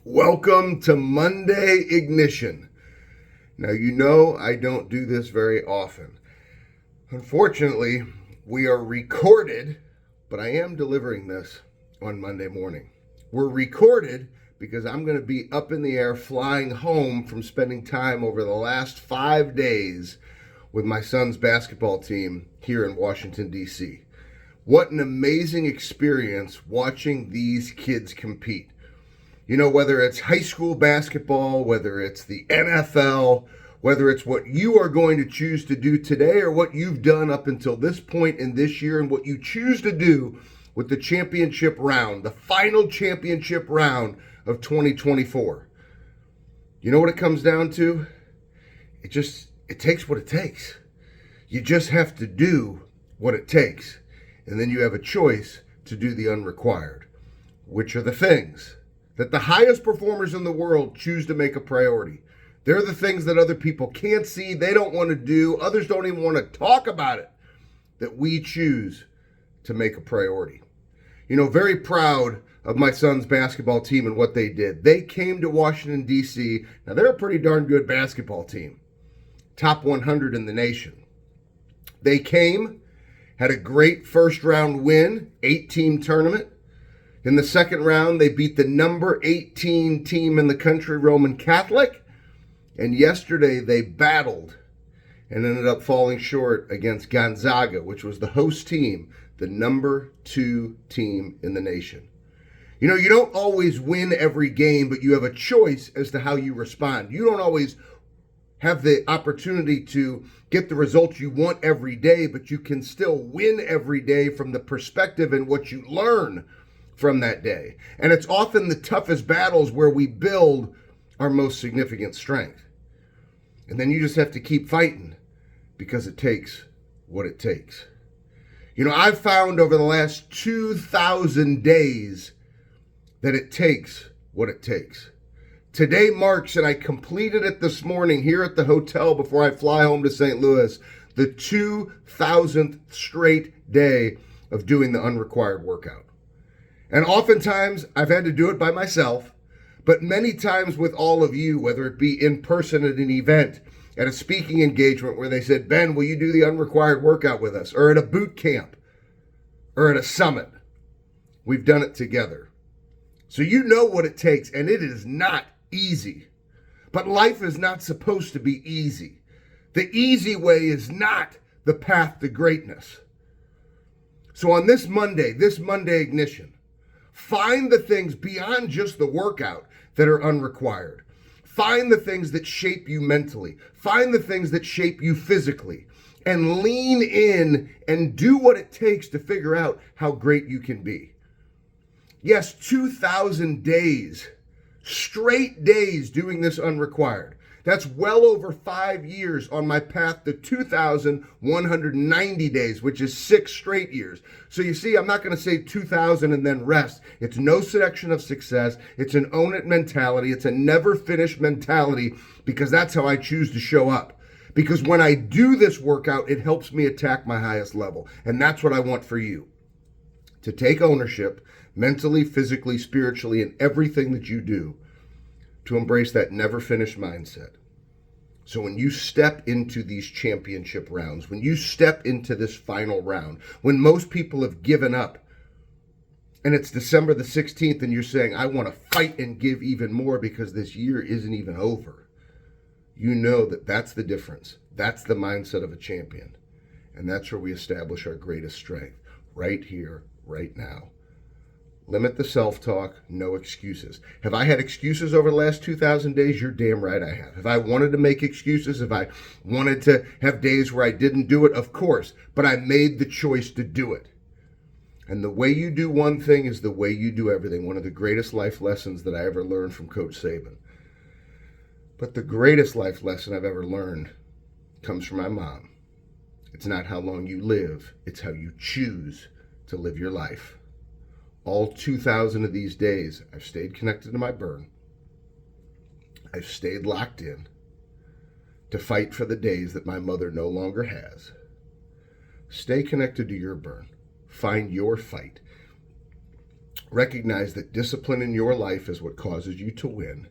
Welcome to Monday Ignition. Now, you know I don't do this very often. Unfortunately, we are recorded, but I am delivering this on Monday morning. We're recorded because I'm going to be up in the air flying home from spending time over the last 5 days with my son's basketball team here in Washington, D.C. What an amazing experience watching these kids compete. You know, whether it's high school basketball, whether it's the NFL, whether it's what you are going to choose to do today or what you've done up until this point in this year and what you choose to do with the championship round, the final championship round of 2024. You know what it comes down to? It takes what it takes. You just have to do what it takes. And then you have a choice to do the unrequired, which are the things that the highest performers in the world choose to make a priority. They're the things that other people can't see, they don't want to do, others don't even want to talk about it, that we choose to make a priority. You know, very proud of my son's basketball team and what they did. They came to Washington, D.C. Now, they're a pretty darn good basketball team, top 100 in the nation. They came, had a great first round win, 8-team tournament. In the second round, they beat the number 18 team in the country, Roman Catholic. And yesterday, they battled and ended up falling short against Gonzaga, which was the host team, the number 2 team in the nation. You know, you don't always win every game, but you have a choice as to how you respond. You don't always have the opportunity to get the results you want every day, but you can still win every day from the perspective and what you learn from that day. And it's often the toughest battles where we build our most significant strength. And then you just have to keep fighting because it takes what it takes. You know, I've found over the last 2,000 days that it takes what it takes. Today marks, and I completed it this morning here at the hotel before I fly home to St. Louis, the 2,000th straight day of doing the unrequired workout. And oftentimes, I've had to do it by myself, but many times with all of you, whether it be in person at an event, at a speaking engagement where they said, Ben, will you do the unrequired workout with us? Or at a boot camp, or at a summit. We've done it together. So you know what it takes, and it is not easy. But life is not supposed to be easy. The easy way is not the path to greatness. So on this Monday Ignition, find the things beyond just the workout that are unrequired. Find the things that shape you mentally. Find the things that shape you physically. And lean in and do what it takes to figure out how great you can be. Yes, 2,000 days, straight days doing this unrequired. That's well over 5 years on my path to 2,190 days, which is 6 straight years. So you see, I'm not going to say 2,000 and then rest. It's no selection of success. It's an own it mentality. It's a never finish mentality because that's how I choose to show up. Because when I do this workout, it helps me attack my highest level. And that's what I want for you. To take ownership mentally, physically, spiritually, in everything that you do, to embrace that never finish mindset. So when you step into these championship rounds, when you step into this final round, when most people have given up, and it's December the 16th and you're saying, I want to fight and give even more because this year isn't even over, you know that that's the difference. That's the mindset of a champion. And that's where we establish our greatest strength, right here, right now. Limit the self-talk, no excuses. Have I had excuses over the last 2,000 days? You're damn right I have. Have I wanted to make excuses? Have I wanted to have days where I didn't do it? Of course. But I made the choice to do it. And the way you do one thing is the way you do everything. One of the greatest life lessons that I ever learned from Coach Saban. But the greatest life lesson I've ever learned comes from my mom. It's not how long you live. It's how you choose to live your life. All 2,000 of these days, I've stayed connected to my burn. I've stayed locked in to fight for the days that my mother no longer has. Stay connected to your burn. Find your fight. Recognize that discipline in your life is what causes you to win.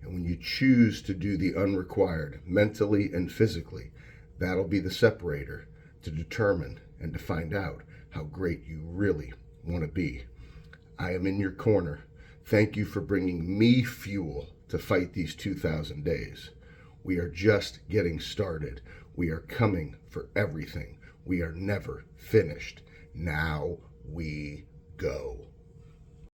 And when you choose to do the unrequired, mentally and physically, that'll be the separator to determine and to find out how great you really want to be. I am in your corner. Thank you for bringing me fuel to fight these 2,000 days. We are just getting started. We are coming for everything. We are never finished. Now we go.